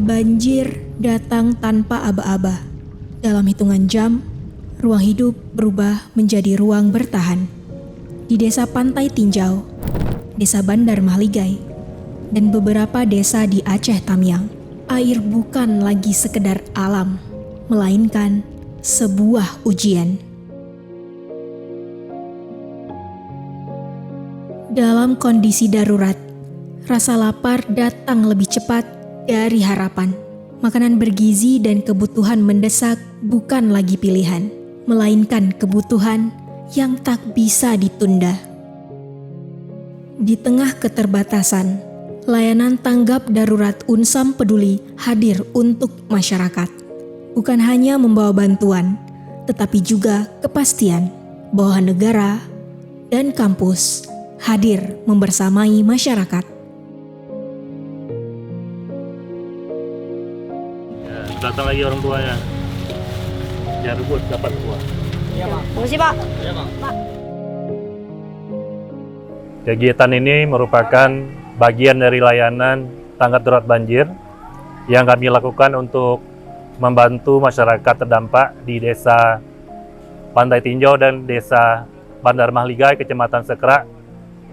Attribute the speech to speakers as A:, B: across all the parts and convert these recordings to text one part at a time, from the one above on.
A: Banjir datang tanpa aba-aba. Dalam hitungan jam, ruang hidup berubah menjadi ruang bertahan. Di desa Pantai Tinjau, desa Bandar Mahligai, dan beberapa desa di Aceh Tamiang, air bukan lagi sekedar alam, melainkan sebuah ujian. Dalam kondisi darurat, rasa lapar datang lebih cepat dari harapan. Makanan bergizi dan kebutuhan mendesak bukan lagi pilihan, melainkan kebutuhan yang tak bisa ditunda. Di tengah keterbatasan, layanan tanggap darurat Unsam Peduli hadir untuk masyarakat. Bukan hanya membawa bantuan, tetapi juga kepastian bahwa negara dan kampus hadir membersamai masyarakat.
B: Datang lagi orang tuanya. Jangan rebut, dapat buah.
C: Iya, Pak. Makasih, Pak.
B: Iya, Pak. Kegiatan ini merupakan bagian dari layanan tanggap darurat banjir yang kami lakukan untuk membantu masyarakat terdampak di Desa Pantai Tinjau dan Desa Bandar Mahligai, Kecamatan Sekrak,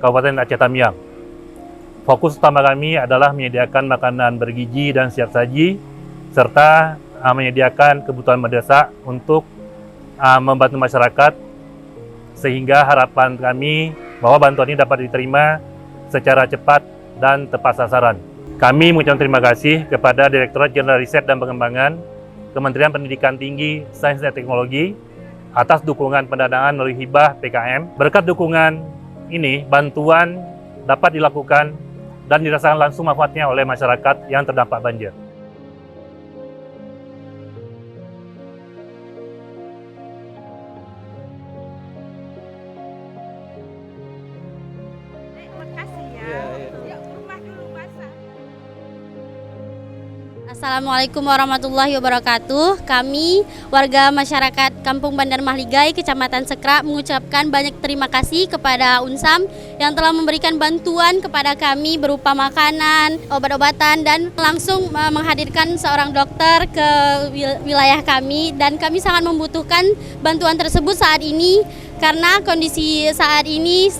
B: Kabupaten Aceh Tamiang. Fokus utama kami adalah menyediakan makanan bergizi dan siap saji, serta menyediakan kebutuhan mendesak untuk membantu masyarakat, sehingga harapan kami bahwa bantuan ini dapat diterima secara cepat dan tepat sasaran. Kami mengucapkan terima kasih kepada Direktorat Jenderal Riset dan Pengembangan Kementerian Pendidikan Tinggi, Sains dan Teknologi atas dukungan pendanaan melalui hibah PKM. Berkat dukungan ini, bantuan dapat dilakukan dan dirasakan langsung manfaatnya oleh masyarakat yang terdampak banjir.
C: Assalamualaikum warahmatullahi wabarakatuh. Kami warga masyarakat Kampung Bandar Mahligai, Kecamatan Sekrak mengucapkan banyak terima kasih kepada Unsam yang telah memberikan bantuan kepada kami berupa makanan, obat-obatan, dan langsung menghadirkan seorang dokter ke wilayah kami, dan kami sangat membutuhkan bantuan tersebut saat ini karena kondisi saat ini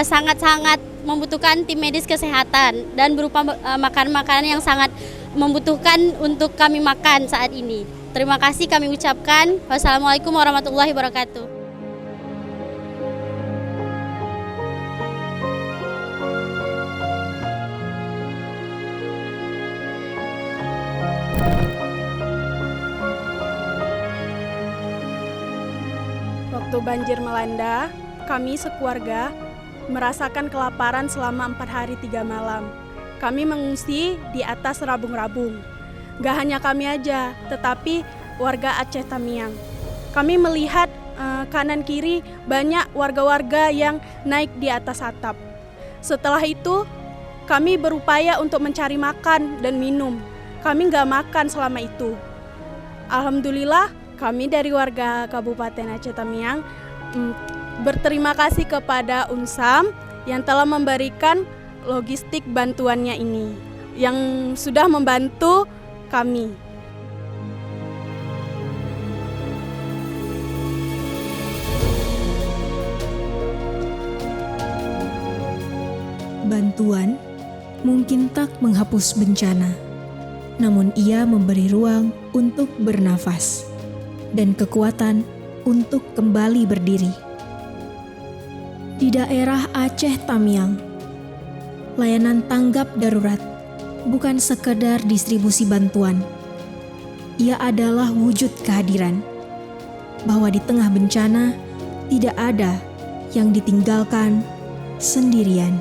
C: sangat-sangat membutuhkan tim medis kesehatan dan berupa makanan-makanan yang sangat membutuhkan untuk kami makan saat ini. Terima kasih kami ucapkan. Wassalamualaikum warahmatullahi wabarakatuh.
D: Waktu banjir melanda, kami sekeluarga merasakan kelaparan selama 4 hari 3 malam. Kami mengungsi di atas rabung-rabung. Gak hanya kami aja, tetapi warga Aceh Tamiang. Kami melihat kanan kiri banyak warga-warga yang naik di atas atap. Setelah itu, kami berupaya untuk mencari makan dan minum. Kami gak makan selama itu. Alhamdulillah, kami dari warga Kabupaten Aceh Tamiang berterima kasih kepada Unsam yang telah memberikan logistik bantuannya ini, yang sudah membantu kami.
A: Bantuan mungkin tak menghapus bencana, namun ia memberi ruang untuk bernafas dan kekuatan untuk kembali berdiri. Di daerah Aceh Tamiang, layanan tanggap darurat bukan sekedar distribusi bantuan. Ia adalah wujud kehadiran, bahwa di tengah bencana tidak ada yang ditinggalkan sendirian.